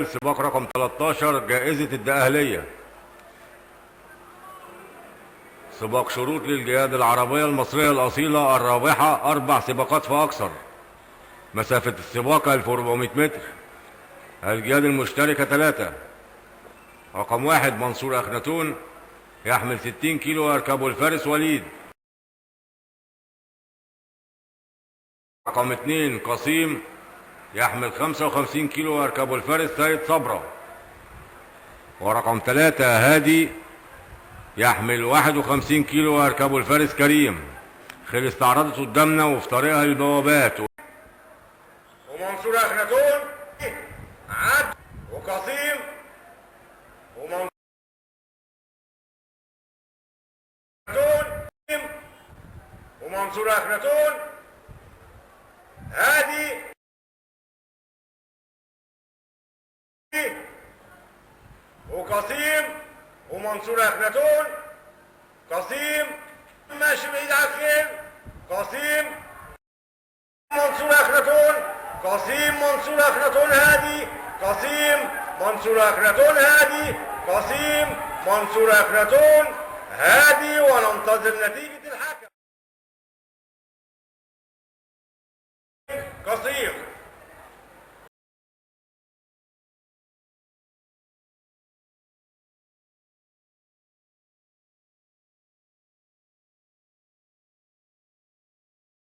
السباق رقم 13 جائزة الدقهلية. سباق شروط للجياد العربية المصرية الأصيلة الرابحة، 4 سباقات فأكثر. مسافة السباق 1400 متر. الجياد المشتركة 3. رقم 1 منصور أخناتون يحمل 60 كيلو يركبه الفارس وليد. رقم 2 قصيم يحمل 55 كيلو يركبه الفارس سيد صبرا. ورقم 3 هادي يحمل 51 كيلو يركبه الفارس كريم. خيل استعرضت قدامنا وفي طريقها للبوابات. ومنصور أخناتون عد وقصيم ومنصور أخناتون هادي وقصيم ومنصور أخناتون. قصيم ماشي بعيد على الخيل. قصيم منصور أخناتون. قصيم منصور أخناتون هادي. قصيم منصور أخناتون هادي. قصيم منصور أخناتون هادي. وننتظر نتيجة